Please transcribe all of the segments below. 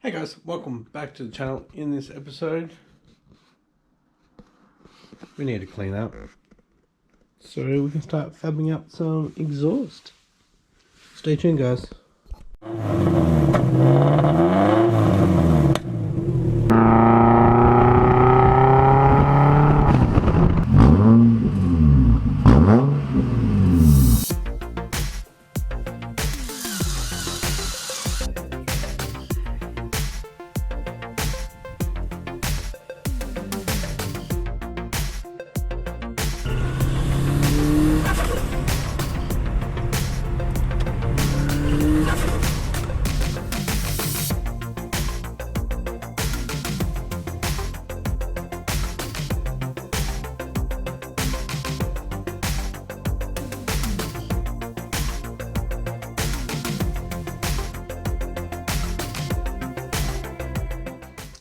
Hey guys, welcome back to the channel. In this episode, we need to clean up so we can start fabbing up some exhaust. Stay tuned, guys.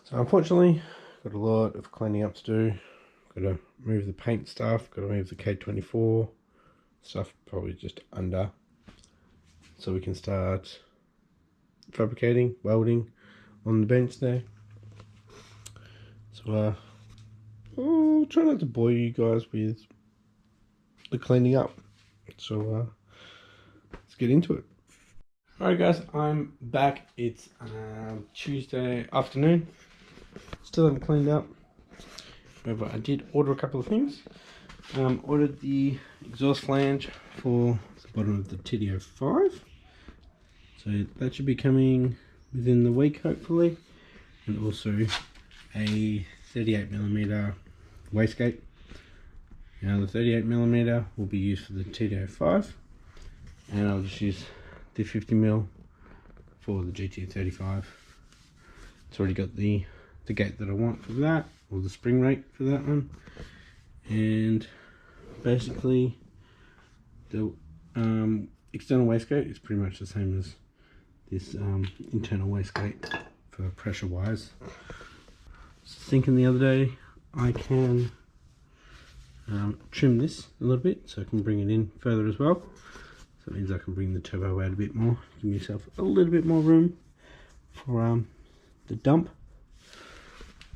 So unfortunately, got a lot of cleaning up to do. Got to move the paint stuff, got to move the K24 stuff probably just under, so we can start fabricating, welding on the bench there. So I'll try not to bore you guys with the cleaning up. So let's get into it. Alright guys, I'm back. It's Tuesday afternoon. Still haven't cleaned up. However, I did order a couple of things. Ordered the exhaust flange for the bottom of the TD05. So that should be coming within the week, hopefully. And also a 38mm wastegate. Now the 38mm will be used for the TD05. And I'll just use the 50mm for the GT35. It's already got the gate that I want for that, or the spring rate for that one. And basically the external wastegate is pretty much the same as this internal wastegate for pressure wise. Thinking the other day I can trim this a little bit so I can bring it in further as well. So that means I can bring the turbo out a bit more, give myself a little bit more room for the dump.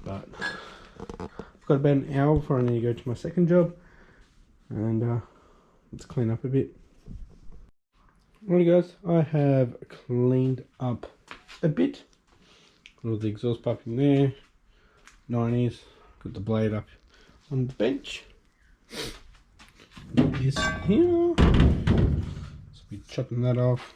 But I've got about an hour before I need to go to my second job, and let's clean up a bit. Alrighty guys, I have cleaned up a bit. Got all the exhaust piping there, 90s, got the blade up on the bench. Got this here, so be chopping that off,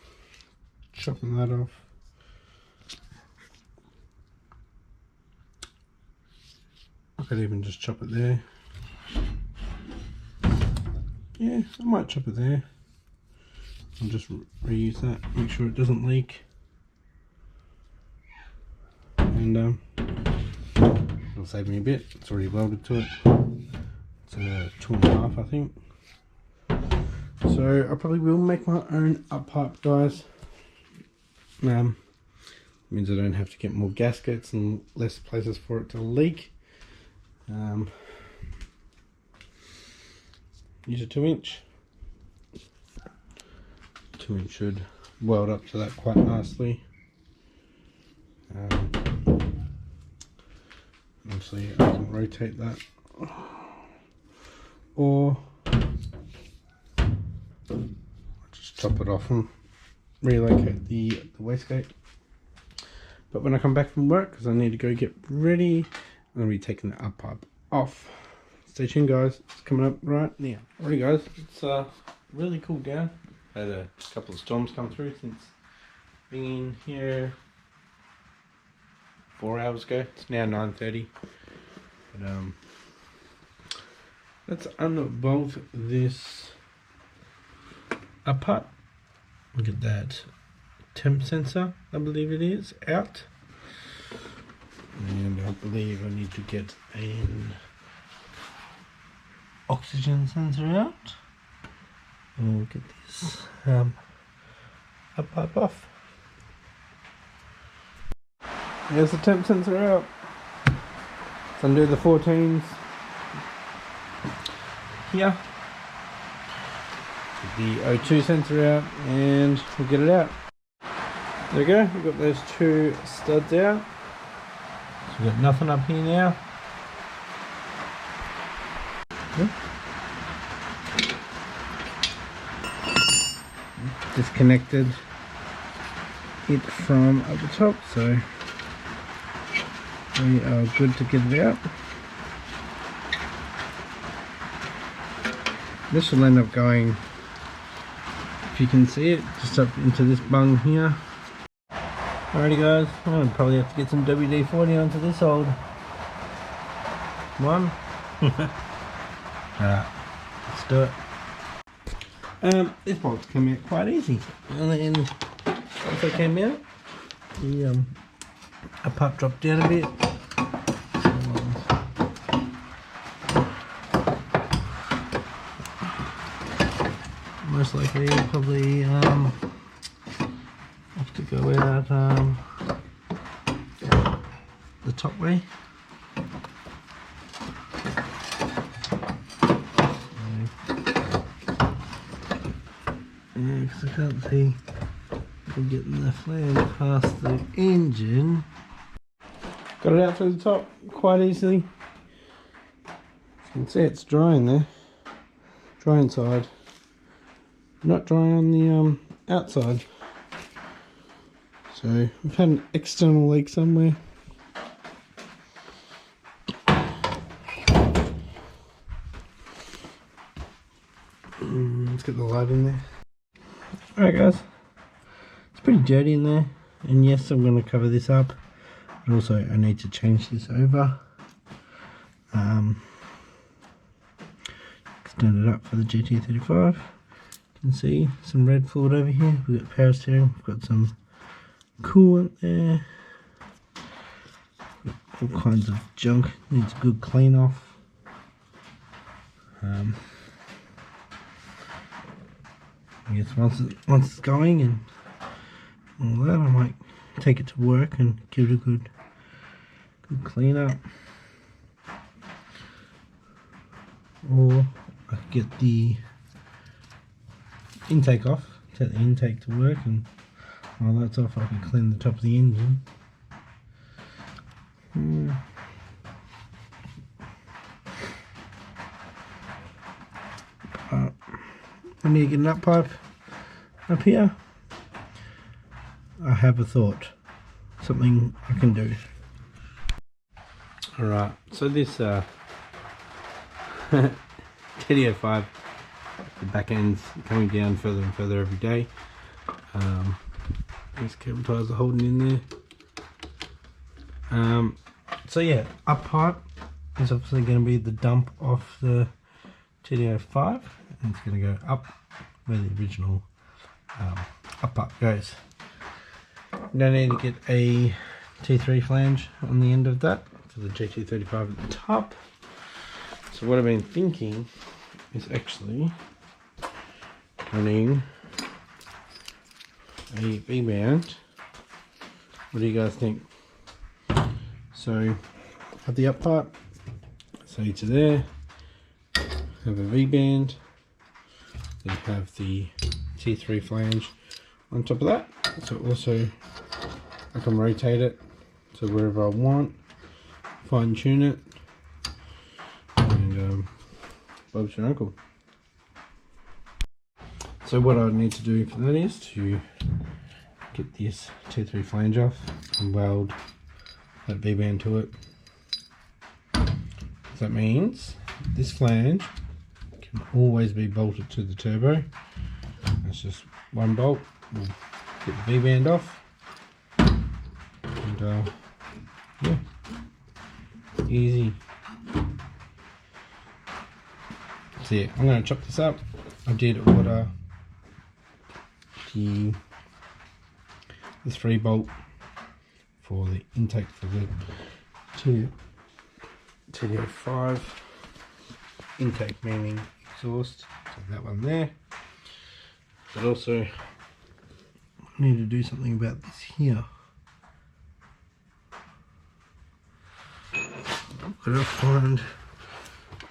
I could even just chop it there. Yeah, I might chop it there. I'll just reuse that, make sure it doesn't leak. And it'll save me a bit. It's already welded to it. It's a 2.5, I think. So I probably will make my own up pipe, guys. Means I don't have to get more gaskets and less places for it to leak. Use a 2-inch. 2-inch should weld up to that quite nicely. Obviously I can rotate that, or just chop it off and relocate the wastegate. But when I come back from work, because I need to go get ready, I'm going to be taking the up pipe off. Stay tuned guys, it's coming up right now. Alright guys, it's really cooled down. Had a couple of storms come through since being here 4 hours ago. It's now 9:30. But let's unbolt this up pipe. Look at that temp sensor, I believe it is, out. And I believe I need to get an oxygen sensor out. And we'll get this up pipe off. There's the temp sensor out. Let's undo the 14s here. Get the O2 sensor out and we'll get it out. There we go, we've got those two studs out. So we've got nothing up here now. Yep. Disconnected it from at the top, so we are good to get it out. This will end up going, if you can see it, just up into this bung here. Alrighty guys, I'm going to probably have to get some WD-40 onto this old one. Alright, let's do it. This bolt came out quite easy, and then once it came out, the part dropped down a bit. Most likely I'll probably have to go out the top way. Yeah, because I can't see if I'm getting the flange past the engine. Got it out through the top quite easily. You can see it's dry in there. Dry inside. Not dry on the outside. So we've had an external leak somewhere. Let's get the light in there. Alright guys, it's pretty dirty in there, and yes, I'm going to cover this up, but also I need to change this over. Extend it up for the GT35. You can see some red fluid over here. We've got power steering, we've got some coolant there, all kinds of junk, needs a good clean off. I guess once it's going and all that, I might take it to work and give it a good clean up. Or I could get the intake off, take the intake to work, and while that's off I can clean the top of the engine. I need to get an up pipe up here. I have a thought, something I can do. Alright, so this TD05, the back end's coming down further and further every day. These cable ties are holding in there. So yeah, up pipe is obviously going to be the dump off the TD05, and it's going to go up where the original up pipe goes. You don't need to get a T3 flange on the end of that for the GT35 at the top. So what I've been thinking is actually running a V-mount. What do you guys think? So have the up pipe, so to there, have a V-band, then have the T3 flange on top of that. So also I can rotate it to wherever I want, fine tune it, and Bob's your uncle. So what I need to do for that is to get this T3 flange off and weld that V-band to it. So that means this flange can always be bolted to the turbo. It's just one bolt. We'll get the V-band off, and yeah, easy. So yeah, I'm going to chop this up. I did order the 3-bolt for the intake for the TD05 intake, meaning exhaust, so that one there. But also I need to do something about this here. I've got to find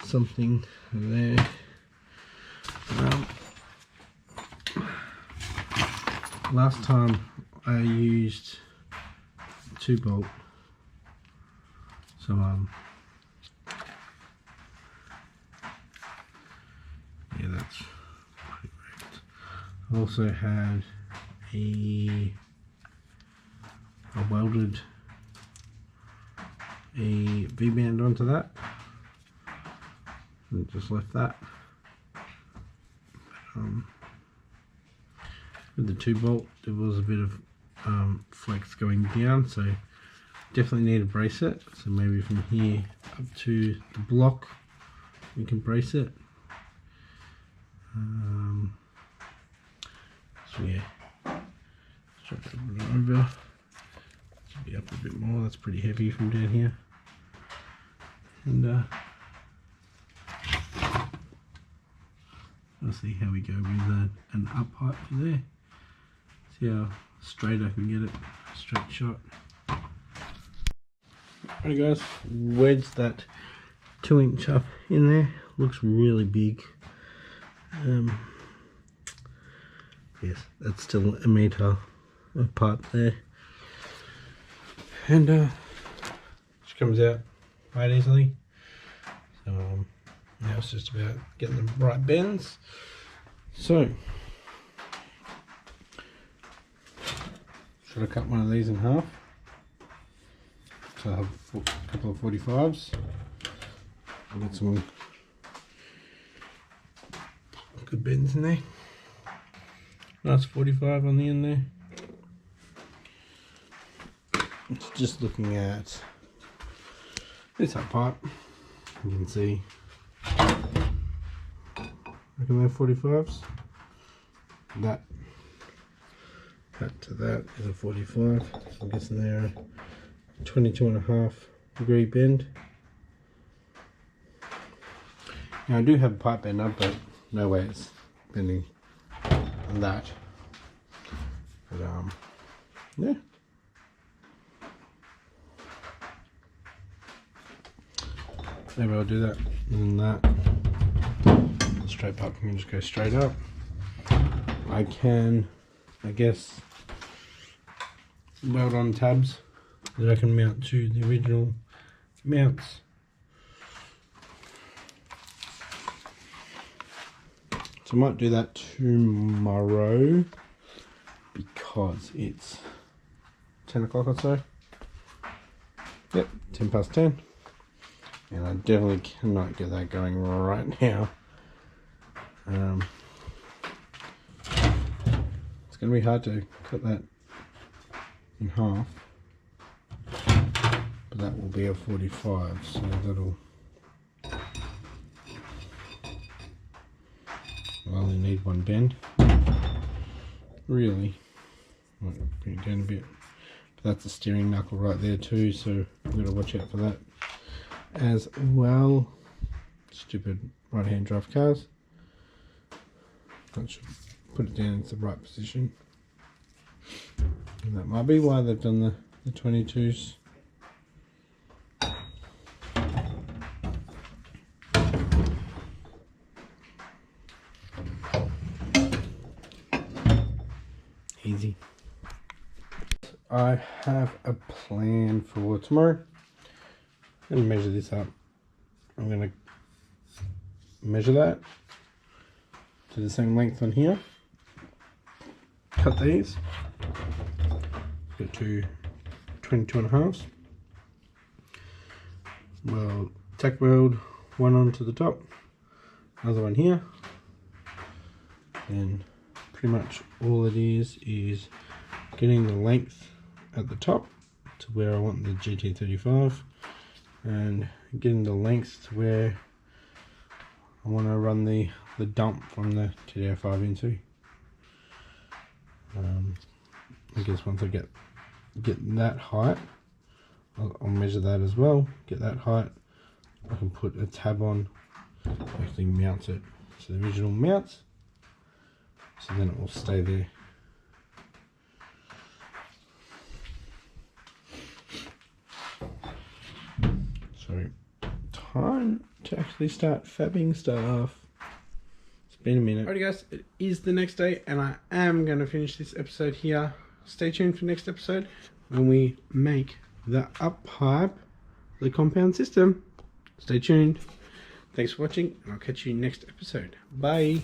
something there. Last time I used 2-bolt. So yeah, that's pretty great. I also had I welded a V-band onto that and just left that. With the 2-bolt there was a bit of flex going down, so definitely need to brace it. So maybe from here up to the block we can brace it. So yeah, strap it over. Should be up a bit more. That's pretty heavy from down here. And I'll see how we go with an up height for there. See how straight I can get it. Straight shot. Alright guys, wedged that 2-inch up in there. Looks really big. Yes, that's still 1 meter apart there. And she comes out quite easily. So now it's just about getting the right bends. So should I cut one of these in half? So I have a couple of 45s. I'll get some good bends in there. Nice 45 on the end there. It's just looking at this up part. You can see, reckon they're 45s. That to that is a 45. I'm guessing they're a 22.5 degree bend. Now I do have a pipe bender, but no way it's bending on that. But yeah. Maybe I'll do that, and then that straight pipe can just go straight up. I can, I guess, weld on tabs that I can mount to the original mounts. So I might do that tomorrow because it's 10 o'clock or so. Yep, 10 past 10. And I definitely cannot get that going right now. It's going to be hard to cut that in half. But that will be a 45, so that'll... I only need one bend. Really. Might bring it down a bit. But that's a steering knuckle right there too, so I've got to watch out for that as well. Stupid right hand drive cars. I should put it down into the right position. And that might be why they've done the 22s. Easy. I have a plan for tomorrow. I'm going to measure this up. I'm going to measure that to the same length on here. Cut these. Got two 22.5s. Well, tack weld one onto the top, another one here, and pretty much all it is getting the length at the top to where I want the GT35 and getting the length to where I want to run the dump from the TDI5 into. I guess once I get that height, I'll measure that as well, get that height, I can put a tab on, actually mount it to the original mounts, so then it will stay there. So, time to actually start fabbing stuff. It's been a minute. Alrighty guys, it is the next day and I am going to finish this episode here. stay tuned for next episode when we make the up pipe, the compound system. Stay tuned. Thanks for watching, and I'll catch you next episode. Bye.